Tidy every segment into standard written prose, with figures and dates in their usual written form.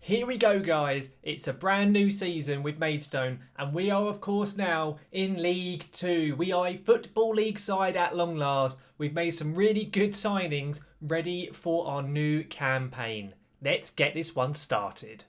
Here we go, guys. It's a brand new season with Maidstone, and we are, of course, now in League 2. We are a Football League side at long last. We've made some really good signings ready for our new campaign. Let's get this one started.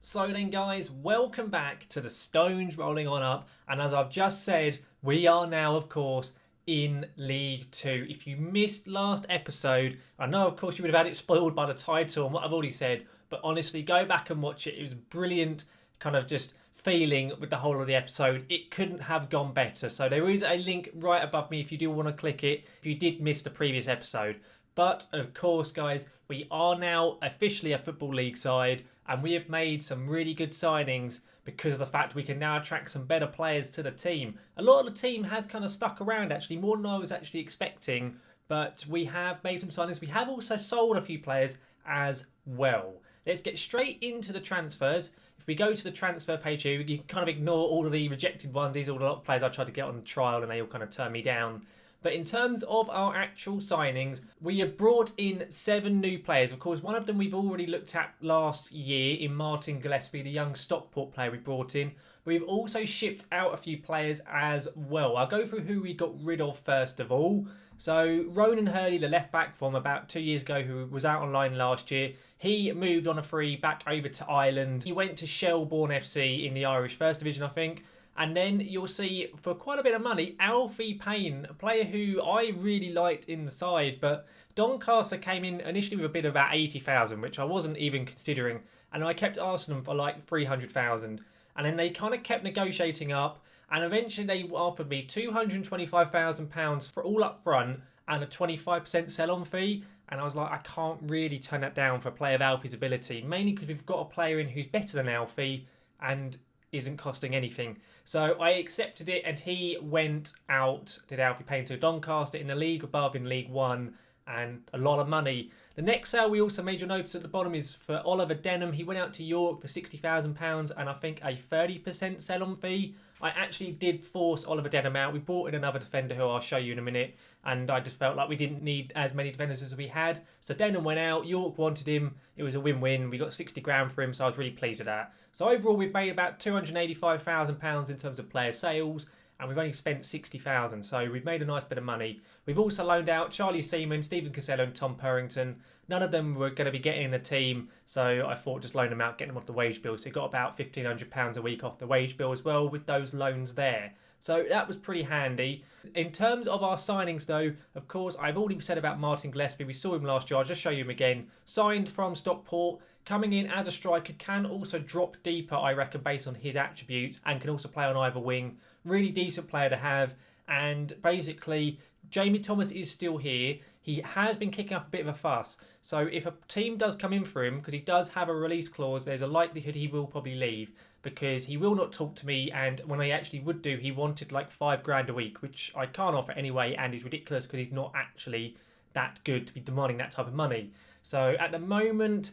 So then, guys, welcome back to the Stones Rolling On Up, and as I've just said, we are now, of course, in League 2. If you missed last episode, I know, of course, you would have had it spoiled by the title and what I've already said, but honestly, go back and watch it. It was brilliant, kind of just feeling with the whole of the episode. It couldn't have gone better. So there is a link right above me if you do want to click it, if you did miss the previous episode. But, of course, guys, we are now officially a Football League side, and we have made some really good signings because of the fact we can now attract some better players to the team. A lot of the team has kind of stuck around, actually, more than I was actually expecting. But we have made some signings. We have also sold a few players as well. Let's get straight into the transfers. If we go to the transfer page here, you can kind of ignore all of the rejected ones. These are all a lot of players I tried to get on trial and they all kind of turned me down. But in terms of our actual signings, we have brought in 7 new players. Of course, one of them we've already looked at last year in Martin Gillespie, the young Stockport player we brought in. We've also shipped out a few players as well. I'll go through who we got rid of first of all. So Ronan Hurley, the left back from about 2 years ago, who was out on loan last year, he moved on a free back over to Ireland. He went to Shelbourne FC in the Irish First Division, I think. And then you'll see, for quite a bit of money, Alfie Payne, a player who I really liked in the side. But Doncaster came in initially with a bid of about 80,000, which I wasn't even considering. And I kept asking them for like 300,000. And then they kind of kept negotiating up. And eventually they offered me £225,000 for all up front and a 25% sell-on fee. And I was like, I can't really turn that down for a player of Alfie's ability. Mainly because we've got a player in who's better than Alfie and isn't costing anything. So I accepted it and he went out, did Alfie Payne to Doncaster in the league above in League 1 and a lot of money. The next sale we also made, your notice at the bottom, is for Oliver Denham. He went out to York for £60,000 and I think a 30% sell-on fee. I actually did force Oliver Denham out. We brought in another defender who I'll show you in a minute, and I just felt like we didn't need as many defenders as we had. So Denham went out, York wanted him, it was a win-win. We got 60 grand for him, so I was really pleased with that. So overall we've made about £285,000 in terms of player sales, and we've only spent 60,000, so we've made a nice bit of money. We've also loaned out Charlie Seaman, Stephen Casello and Tom Purrington. None of them were going to be getting in the team, so I thought just loan them out, get them off the wage bill. So you got about £1,500 a week off the wage bill as well with those loans there. So that was pretty handy. In terms of our signings though, of course, I've already said about Martin Gillespie. We saw him last year. I'll just show you him again. Signed from Stockport, coming in as a striker, can also drop deeper, I reckon, based on his attributes, and can also play on either wing. Really decent player to have. And basically, Jamie Thomas is still here. He has been kicking up a bit of a fuss. So if a team does come in for him, because he does have a release clause, there's a likelihood he will probably leave, because he will not talk to me, and when I actually would do, he wanted like 5 grand a week, which I can't offer anyway, and is ridiculous because he's not actually that good to be demanding that type of money. So at the moment,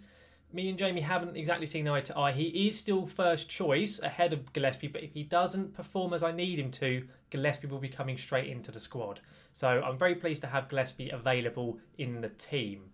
me and Jamie haven't exactly seen eye to eye. He is still first choice ahead of Gillespie, but if he doesn't perform as I need him to, Gillespie will be coming straight into the squad. So I'm very pleased to have Gillespie available in the team.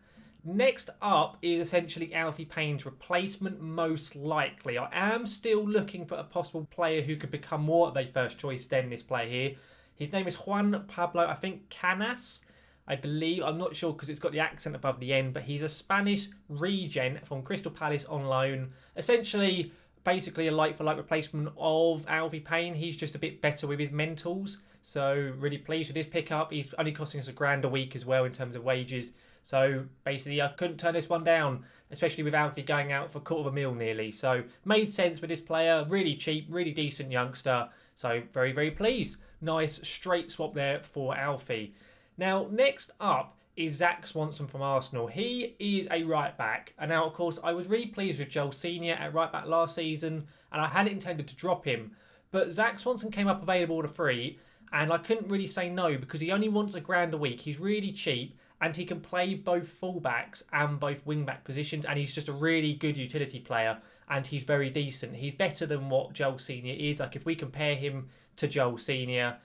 Next up is essentially Alfie Payne's replacement, most likely. I am still looking for a possible player who could become more of a first choice than this player here. His name is Juan Pablo, I think, Canas, I believe. I'm not sure because it's got the accent above the end, but he's a Spanish regen from Crystal Palace on loan. Essentially, basically a like-for-like replacement of Alfie Payne. He's just a bit better with his mentals. So really pleased with his pickup. He's only costing us £1,000 a week as well in terms of wages. So basically I couldn't turn this one down, especially with Alfie going out for £250,000 nearly. So made sense with this player. Really cheap, really decent youngster. So very, very pleased. Nice straight swap there for Alfie. Now next up is Zach Swanson from Arsenal. He is a right back. And now of course I was really pleased with Joel Senior at right back last season, and I hadn't intended to drop him. But Zach Swanson came up available to free, and I couldn't really say no because he only wants £1,000 a week. He's really cheap. and he can play both fullbacks and both wing-back positions, and he's just a really good utility player, and he's very decent. He's better than what Joel Senior is. Like, if we compare him to Joel Senior,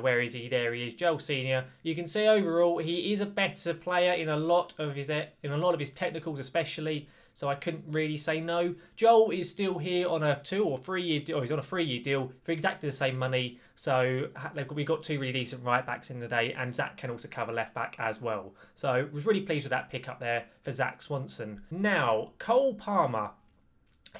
where is he? There he is, Joel Senior. You can see overall he is a better player in a lot of his technicals, especially. So I couldn't really say no. Joel is still here on a 2 or 3 year deal. He's on a 3-year deal for exactly the same money. So we got 2 really decent right backs in the day, and Zach can also cover left back as well. So I was really pleased with that pick up there for Zach Swanson. Now, Cole Palmer.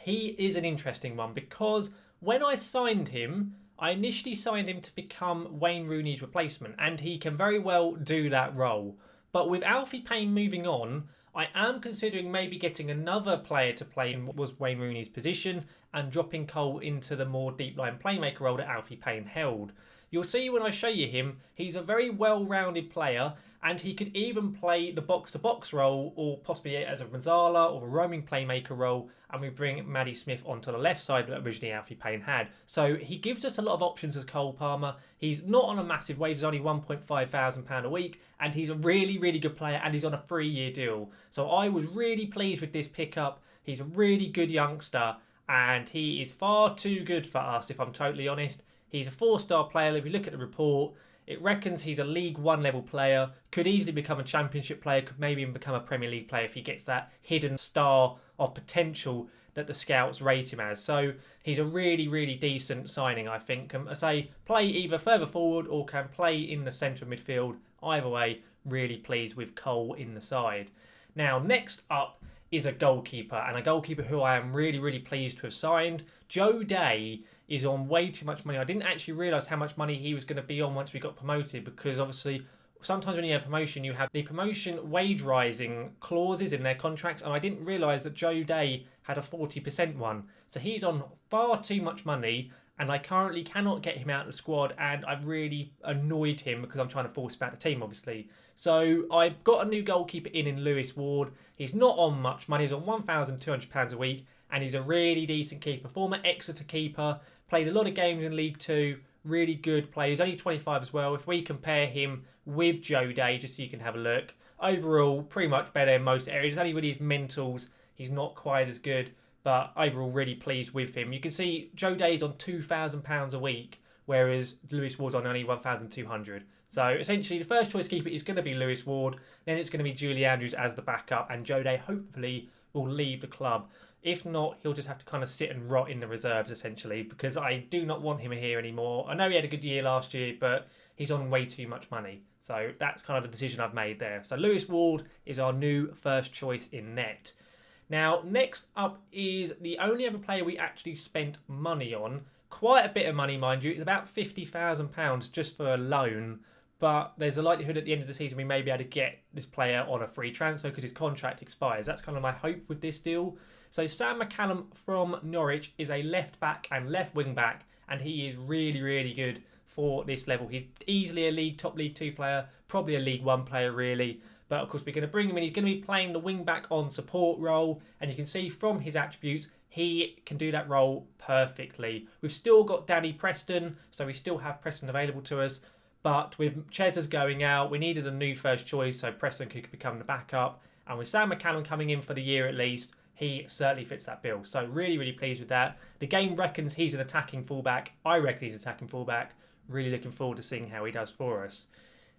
He is an interesting one because when I signed him, I initially signed him to become Wayne Rooney's replacement, and he can very well do that role. But with Alfie Payne moving on, I am considering maybe getting another player to play in what was Wayne Rooney's position and dropping Cole into the more deep line playmaker role that Alfie Payne held. You'll see when I show you him, he's a very well-rounded player, and he could even play the box-to-box role, or possibly as a Mazzala or a roaming playmaker role, and we bring Maddie Smith onto the left side that originally Alfie Payne had. So he gives us a lot of options as Cole Palmer. He's not on a massive wage, he's only £1,500 a week, and he's a really, really good player, and he's on a 3-year deal. So I was really pleased with this pickup. He's a really good youngster, and he is far too good for us, if I'm totally honest. He's a 4-star player. If you look at the report, it reckons he's a League 1 level player, could easily become a Championship player, could maybe even become a Premier League player if he gets that hidden star of potential that the scouts rate him as. So he's a really, really decent signing, I think. I say play either further forward or can play in the centre of midfield. Either way, really pleased with Cole in the side. Now, next up is a goalkeeper, and a goalkeeper who I am really, really pleased to have signed. Joe Day is on way too much money. I didn't actually realise how much money he was going to be on once we got promoted, because obviously sometimes when you have promotion, you have the promotion wage rising clauses in their contracts, and I didn't realise that Joe Day had a 40% one. So he's on far too much money, and I currently cannot get him out of the squad, and I've really annoyed him because I'm trying to force him out of the team, obviously. So I've got a new goalkeeper in Lewis Ward. He's not on much money. He's on £1,200 a week, and he's a really decent keeper. Former Exeter keeper, played a lot of games in League 2, really good player. He's only 25 as well. If we compare him with Joe Day, just so you can have a look, overall, pretty much better in most areas. Only really his mentals, he's not quite as good, but overall, really pleased with him. You can see Joe Day's on £2,000 a week, whereas Lewis Ward's on only £1,200. So essentially, the first choice keeper is going to be Lewis Ward, then it's going to be Julie Andrews as the backup, and Joe Day hopefully will leave the club. If not, he'll just have to kind of sit and rot in the reserves, essentially, because I do not want him here anymore. I know he had a good year last year, but he's on way too much money. So that's kind of the decision I've made there. So Lewis Ward is our new first choice in net. Now, next up is the only other player we actually spent money on. Quite a bit of money, mind you. It's about £50,000 just for a loan. But there's a likelihood at the end of the season we may be able to get this player on a free transfer because his contract expires. That's kind of my hope with this deal. So Sam Mccallum from Norwich is a left back and left wing back, and he is really, really good for this level. He's easily a top League 2 player, probably a League 1 player really. But of course we're going to bring him in. He's going to be playing the wing back on support role, and you can see from his attributes he can do that role perfectly. We've still got Danny Preston, so we still have Preston available to us. But with Chesers going out, we needed a new first choice, so Preston could become the backup. And with Sam Mccallum coming in for the year at least, he certainly fits that bill. So really, really pleased with that. The game reckons he's an attacking fullback. I reckon he's an attacking fullback. Really looking forward to seeing how he does for us.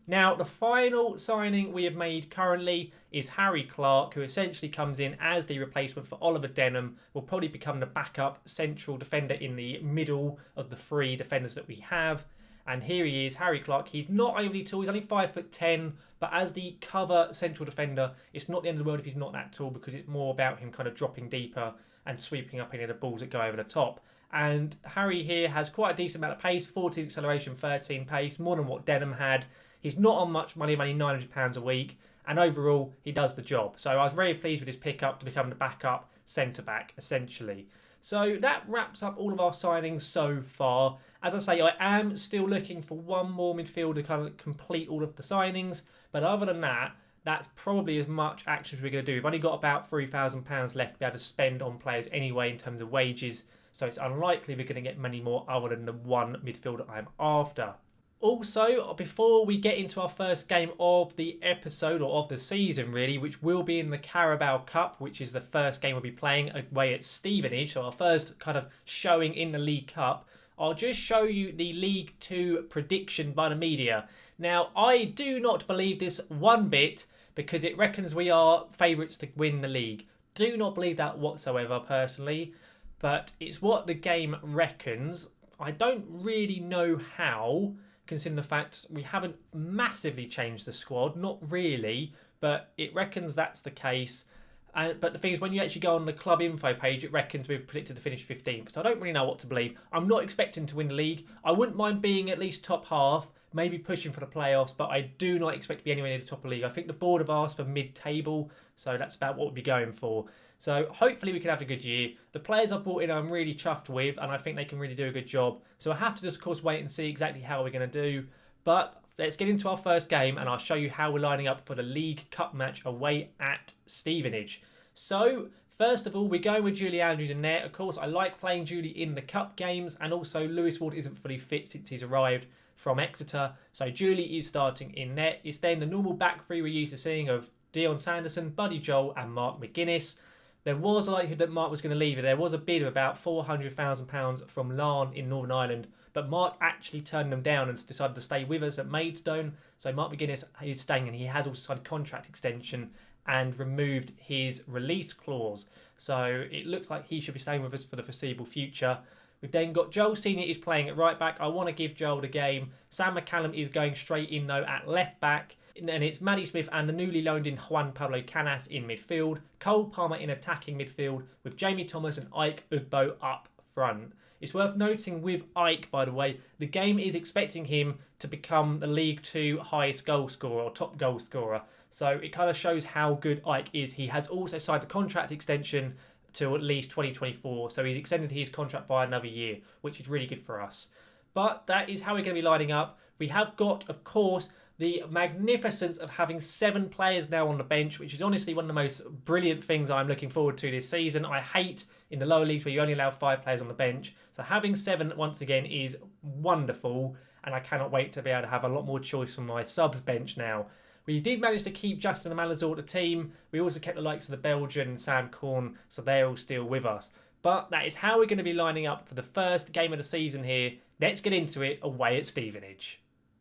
Now, the final signing we have made currently is Harry Clark, who essentially comes in as the replacement for Oliver Denham. Will probably become the backup central defender in the middle of the 3 defenders that we have. And here he is, Harry Clark. He's not overly tall. He's only 5'10", but as the cover central defender, it's not the end of the world if he's not that tall, because it's more about him kind of dropping deeper and sweeping up any of the balls that go over the top. And Harry here has quite a decent amount of pace, 14 acceleration, 13 pace, more than what Denham had. He's not on much money, only £900 a week, and overall, he does the job. So I was very pleased with his pickup to become the backup centre-back, essentially. So that wraps up all of our signings so far. As I say, I am still looking for one more midfielder to kind of complete all of the signings. But other than that, that's probably as much action as we're going to do. We've only got about £3,000 left to be able to spend on players anyway in terms of wages. So it's unlikely we're going to get many more other than the one midfielder I'm after. Also, before we get into our first game of the episode, or of the season really, which will be in the Carabao Cup, which is the first game we'll be playing away at Stevenage, so our first kind of showing in the League Cup, I'll just show you the League 2 prediction by the media. Now, I do not believe this one bit, because it reckons we are favourites to win the league. Do not believe that whatsoever, personally, but it's what the game reckons. I don't really know how, considering the fact we haven't massively changed the squad, not really, but it reckons that's the case. But the thing is, when you actually go on the club info page, it reckons we've predicted to finish 15th, so I don't really know what to believe. I'm not expecting to win the league. I wouldn't mind being at least top half, maybe pushing for the playoffs, but I do not expect to be anywhere near the top of the league. I think the board have asked for mid-table, so that's about what we'll be going for. So hopefully we can have a good year. The players I've brought in I'm really chuffed with, and I think they can really do a good job. So I have to just, of course, wait and see exactly how we're going to do. But let's get into our first game, and I'll show you how we're lining up for the League Cup match away at Stevenage. So, first of all, we're going with Julie Andrews in net. Of course, I like playing Julie in the Cup games, and also Lewis Ward isn't fully fit since he's arrived from Exeter. So Julie is starting in net. It's then the normal back three we're used to seeing of Dion Sanderson, Buddy Joel and Mark McGuinness. There was a likelihood that Mark was going to leave. There was a bid of about £400,000 from Larne in Northern Ireland, but Mark actually turned them down and decided to stay with us at Maidstone. So Mark McGuinness is staying, and he has also signed a contract extension and removed his release clause. So it looks like he should be staying with us for the foreseeable future. We've then got Joel Senior is playing at right back. I want to give Joel the game. Sam Mccallum is going straight in though at left back. And it's Maddie Smith and the newly loaned in Juan Pablo Canas in midfield. Cole Palmer in attacking midfield with Jamie Thomas and Ike Ugbo up front. It's worth noting with Ike, by the way, the game is expecting him to become the League 2 highest goal scorer or top goal scorer. So it kind of shows how good Ike is. He has also signed a contract extension till at least 2024. So he's extended his contract by another year, which is really good for us. But that is how we're going to be lining up. We have got, of course, the magnificence of having 7 players now on the bench, which is honestly one of the most brilliant things I'm looking forward to this season. I hate in the lower leagues where you only allow 5 players on the bench. So having 7 once again is wonderful, and I cannot wait to be able to have a lot more choice from my subs bench now. We did manage to keep Justin and Malazor the team. We also kept the likes of the Belgian and Sam Corn, so they're all still with us. But that is how we're going to be lining up for the first game of the season here. Let's get into it away at Stevenage.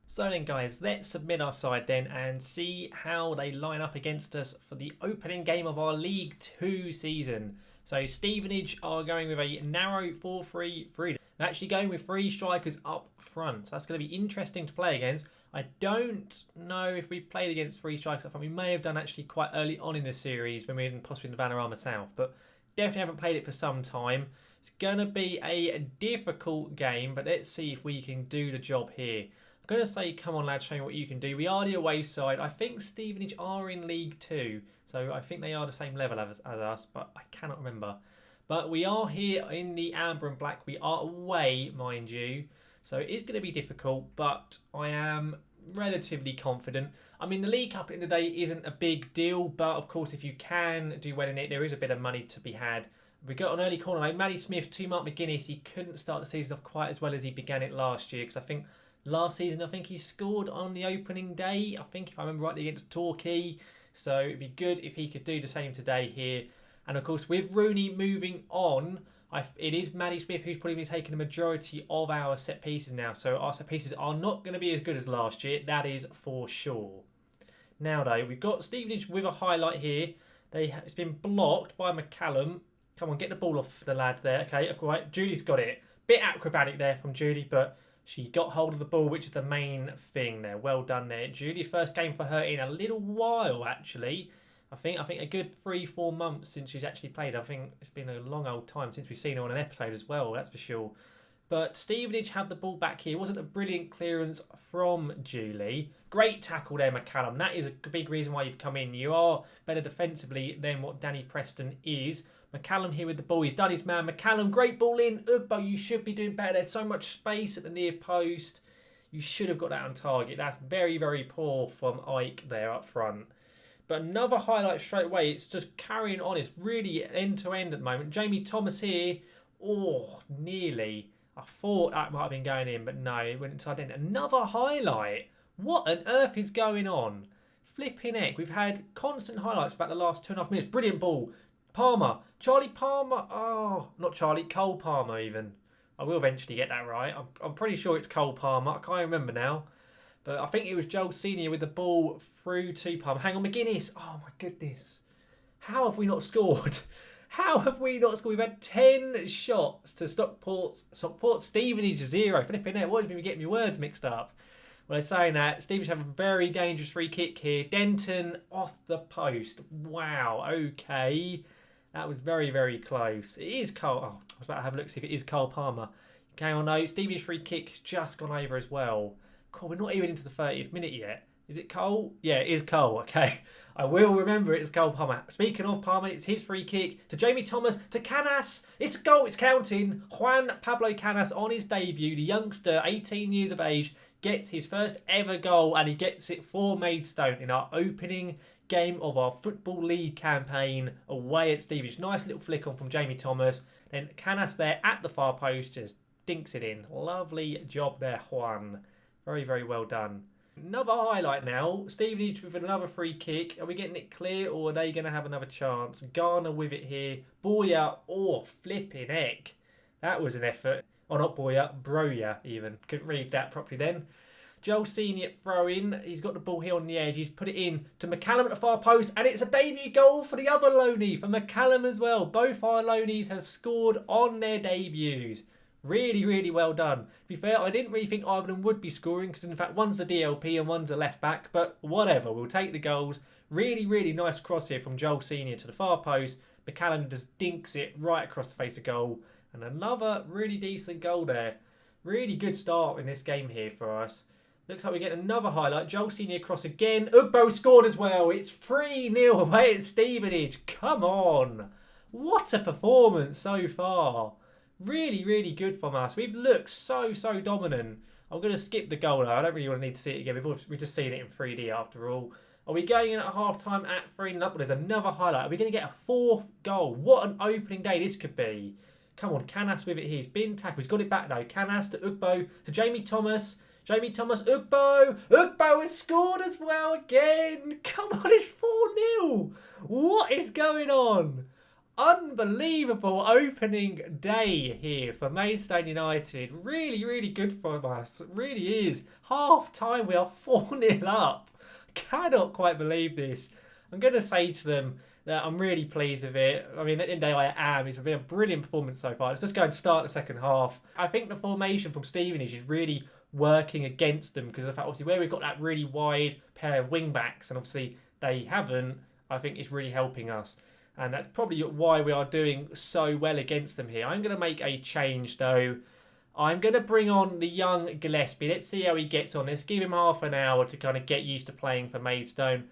So then guys, let's submit our side then and see how they line up against us for the opening game of our League 2 season. So Stevenage are going with a narrow 4-3-3. They're actually going with 3 strikers up front. So that's going to be interesting to play against. I don't know if we've played against 3 strikers up front. We may have done actually quite early on in the series when we were possibly in the Vanarama South. But definitely haven't played it for some time. It's going to be a difficult game, but let's see if we can do the job here. I'm going to say, come on lads, show me what you can do. We are the away side. I think Stevenage are in League 2, so I think they are the same level as us, but I cannot remember. But we are here in the amber and black. We are away, mind you, so it is going to be difficult, but I am relatively confident. I mean, the League Cup in the day isn't a big deal, but of course, if you can do well in it, there is a bit of money to be had. We got an early corner like Maddie Smith to Mark McGuinness. He couldn't start the season off quite as well as he began it last year, because I think last season, I think he scored on the opening day, I think if I remember rightly, against Torquay. So it'd be good if he could do the same today here. And of course, with Rooney moving on, it is Maddie Smith who's probably taking the majority of our set pieces now. So our set pieces are not going to be as good as last year, that is for sure. Now though, we've got Stevenage with a highlight here. It's been blocked by Mccallum. Come on, get the ball off the lad there. Okay, right, Julie's got it. Bit acrobatic there from Julie, but she got hold of the ball, which is the main thing there. Well done there, Julie. First game for her in a little while, actually. I think a good 3-4 months since she's actually played. I think it's been a long old time since we've seen her on an episode as well, that's for sure. But Stevenage have the ball back here. It wasn't a brilliant clearance from Julie. Great tackle there, Mccallum. That is a big reason why you've come in. You are better defensively than what Danny Preston is. Mccallum here with the ball. He's done his man. Mccallum, great ball in. Ugbo, you should be doing better. There's so much space at the near post. You should have got that on target. That's very, very poor from Ike there up front. But another highlight straight away. It's just carrying on. It's really end-to-end at the moment. Jamie Thomas here. Oh, nearly. I thought that might have been going in, but no, it went inside in. Another highlight. What on earth is going on? Flipping heck. We've had constant highlights for about the last 2.5 minutes. Brilliant ball. Palmer. Charlie Palmer. Oh, not Charlie. Cole Palmer even. I will eventually get that right. I'm pretty sure it's Cole Palmer. I can't remember now. But I think it was Joel Senior with the ball through to Palmer. Hang on, McGuinness. Oh, my goodness. How have we not scored? How have we not scored? We've had 10 shots to Stockport Stevenage 0. Flipping it. What has been getting my words mixed up? Well, they're saying that Stevenage have a very dangerous free kick here. Denton off the post. Wow. Okay. That was very, very close. It is Cole. Oh, I was about to have a look to see if it is Cole Palmer. Okay, well, no. Stevenage free kick's just gone over as well. Cool, we're not even into the 30th minute yet. Is it Cole? Yeah, it is Cole. Okay. I will remember it's Cole Palmer. Speaking of Palmer, it's his free kick to Jamie Thomas, to Canas. It's a goal. It's counting. Juan Pablo Canas on his debut. The youngster, 18 years of age, gets his first ever goal, and he gets it for Maidstone in our opening game of our Football League campaign away at Stevenage. Nice little flick on from Jamie Thomas. Then Canas there at the far post just dinks it in. Lovely job there, Juan. Very, very well done. Another highlight now. Stevenage with another free kick. Are we getting it clear, or are they going to have another chance? Garner with it here. Boyer. Oh, flipping heck. That was an effort. Oh, not Boyer. Broya even. Couldn't read that properly then. Joel Senior throw-in. He's got the ball here on the edge. He's put it in to Mccallum at the far post. And it's a debut goal for the other loanee, for Mccallum as well. Both our loanees have scored on their debuts. Really, really well done. To be fair, I didn't really think either of them would be scoring, because in fact one's the DLP and one's a left back, but whatever, we'll take the goals. Really, really nice cross here from Joel Senior to the far post. Mccallum just dinks it right across the face of goal. And another really decent goal there. Really good start in this game here for us. Looks like we get another highlight. Joel Senior cross again. Ugbo scored as well. It's 3-0 away at Stevenage. Come on. What a performance so far. Really, really good from us. We've looked so dominant. I'm going to skip the goal now. I don't really want to need to see it again. We've just seen it in 3D after all. Are we going in at half-time at 3-0 up? Well, there's another highlight. Are we going to get a fourth goal? What an opening day this could be. Come on, Canas with it here. He's been tackled. He's got it back though. Canas to Ugbo, to Jamie Thomas. Jamie Thomas, Ugbo. Ugbo has scored as well again. Come on, it's 4-0. What is going on? Unbelievable opening day here for Maidstone United. Really, really good for us. It really is. Half time, we are 4-0 up. Cannot quite believe this. I'm going to say to them that I'm really pleased with it. I mean, at the end of the day, I am. It's been a brilliant performance so far. Let's just go and start the second half. I think the formation from Stevenage is really working against them, because of the fact, obviously, where we've got that really wide pair of wing backs, and obviously they haven't, I think it's really helping us. And that's probably why we are doing so well against them here. I'm going to make a change, though. I'm going to bring on the young Gillespie. Let's see how he gets on. Let's give him half an hour to kind of get used to playing for Maidstone.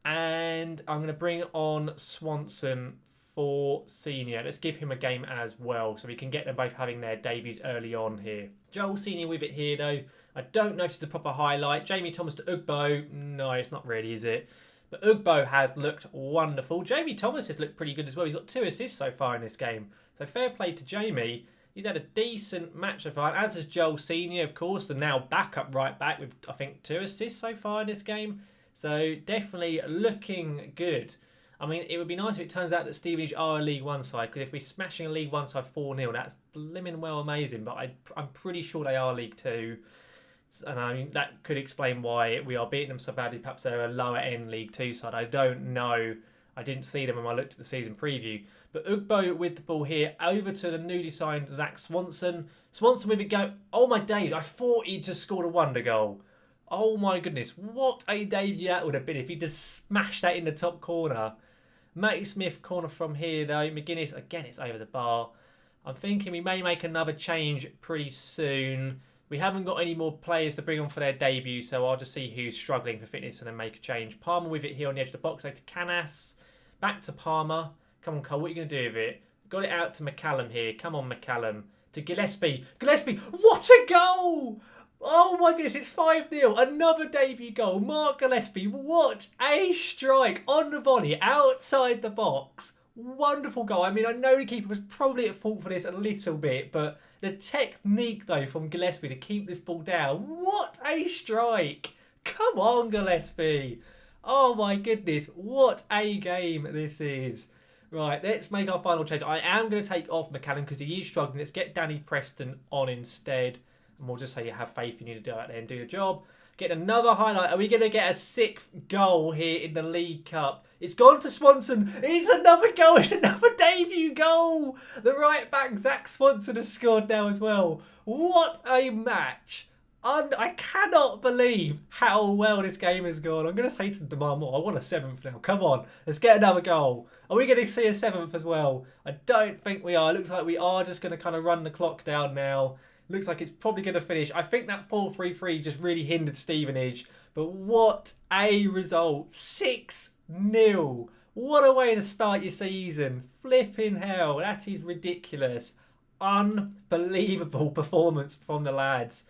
And I'm going to bring on Swanson for Senior. Let's give him a game as well, so we can get them both having their debuts early on here. Joel Senior with it here, though. I don't know if it's a proper highlight. Jamie Thomas to Ugbo. No, it's not really, is it? But Ugbo has looked wonderful. Jamie Thomas has looked pretty good as well. He's got 2 assists so far in this game. So fair play to Jamie. He's had a decent match so far, as has Joel Senior, of course, the now backup right back with, I think, 2 assists so far in this game. So definitely looking good. I mean, it would be nice if it turns out that Stevenage are a League One side, because if we're smashing a League One side 4-0, that's blimmin' well amazing. But I'm pretty sure they are League Two. And I mean, that could explain why we are beating them so badly. Perhaps they're a lower end League Two side. I don't know. I didn't see them when I looked at the season preview. But Ugbo with the ball here, over to the newly signed Zach Swanson. Swanson with it go. Oh my days, I thought he'd just scored a wonder goal. Oh my goodness, what a debut that would have been if he just smashed that in the top corner. Matty Smith corner from here though. McGuinness, again, it's over the bar. I'm thinking we may make another change pretty soon. We haven't got any more players to bring on for their debut, so I'll just see who's struggling for fitness and then make a change. Palmer with it here on the edge of the box. Over to Canas. Back to Palmer. Come on, Cole, what are you going to do with it? Got it out to Mccallum here. Come on, Mccallum. To Gillespie. Gillespie, what a goal! Oh my goodness, it's 5-0. Another debut goal. Mark Gillespie, what a strike on the volley outside the box. Wonderful goal. I mean, I know the keeper was probably at fault for this a little bit, but the technique, though, from Gillespie to keep this ball down. What a strike. Come on, Gillespie. Oh, my goodness. What a game this is. Right, let's make our final change. I am going to take off Mccallum because he is struggling. Let's get Danny Preston on instead. And we'll just say you have faith in you to do it there and do the job. Get another highlight. Are we going to get a 6th goal here in the League Cup? It's gone to Swanson. It's another goal. It's another debut goal. The right back, Zach Swanson, has scored now as well. What a match. I cannot believe how well this game has gone. I'm going to say to demand more. I want a 7th now. Come on. Let's get another goal. Are we going to see a 7th as well? I don't think we are. It looks like we are just going to kind of run the clock down now. Looks like it's probably going to finish. I think that 4-3-3 just really hindered Stevenage. But what a result. 6-0. What a way to start your season. Flipping hell. That is ridiculous. Unbelievable performance from the lads.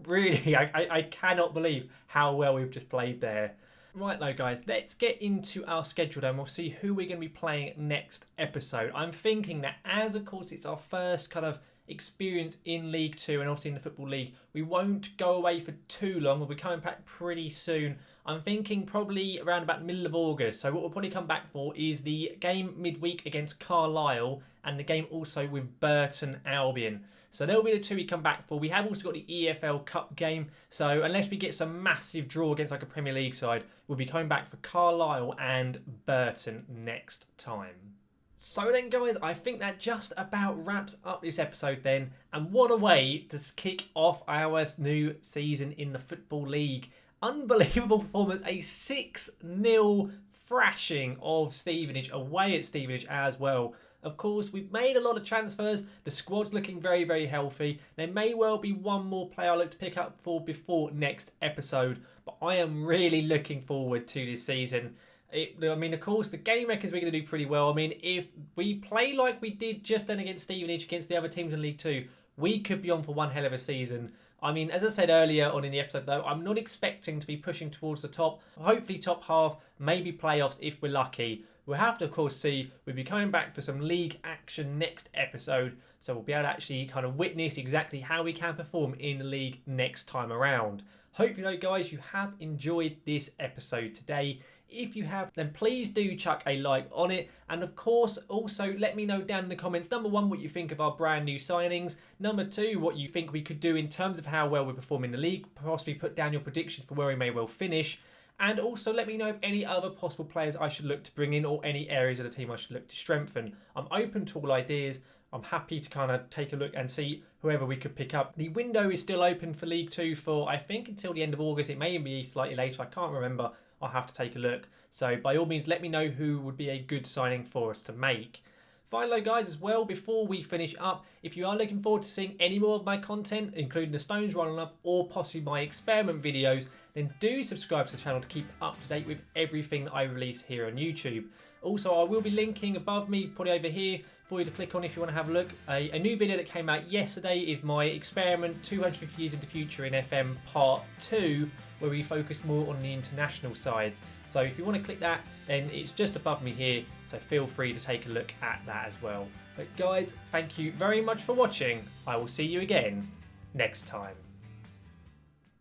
Really, I cannot believe how well we've just played there. Right now, guys, let's get into our schedule and we'll see who we're going to be playing next episode. I'm thinking that as, of course, it's our first kind of experience in League 2 and obviously in the Football League, we won't go away for too long. We'll be coming back pretty soon. I'm thinking probably around about middle of August. So what we'll probably come back for is the game midweek against Carlisle and the game also with Burton Albion. So they'll be the 2 we come back for. We have also got the EFL Cup game. So unless we get some massive draw against like a Premier League side, we'll be coming back for Carlisle and Burton next time. So then, guys, I think that just about wraps up this episode then. And what a way to kick off our new season in the Football League. Unbelievable performance. A 6-0 thrashing of Stevenage away at Stevenage as well. Of course, we've made a lot of transfers. The squad's looking very, very healthy. There may well be one more player I look to pick up for before next episode. But I am really looking forward to this season. I mean, of course, the game records we're going to do pretty well. I mean, if we play like we did just then against Stevenage, against the other teams in League 2, we could be on for one hell of a season. I mean, as I said earlier on in the episode, though, I'm not expecting to be pushing towards the top. Hopefully top half, maybe playoffs if we're lucky. We'll have to, of course, see. We'll be coming back for some league action next episode. So we'll be able to actually kind of witness exactly how we can perform in the league next time around. Hopefully, though, guys, you have enjoyed this episode today. If you have, then please do chuck a like on it. And of course, also let me know down in the comments, number 1, what you think of our brand new signings. Number 2, what you think we could do in terms of how well we perform in the league. Possibly put down your predictions for where we may well finish. And also let me know of any other possible players I should look to bring in or any areas of the team I should look to strengthen. I'm open to all ideas. I'm happy to kind of take a look and see whoever we could pick up. The window is still open for League 2 for, I think, until the end of August. It may be slightly later. I can't remember. I'll have to take a look. So by all means, let me know who would be a good signing for us to make. Finally, guys, as well, before we finish up, if you are looking forward to seeing any more of my content, including the Stones Rollin Up or possibly my experiment videos, then do subscribe to the channel to keep up to date with everything that I release here on YouTube. Also, I will be linking above me, probably over here, for you to click on if you want to have a look. A new video that came out yesterday is my experiment 250 years into the future in FM Part 2, where we focus more on the international sides. So if you want to click that, then it's just above me here, so feel free to take a look at that as well. But guys, thank you very much for watching. I will see you again next time.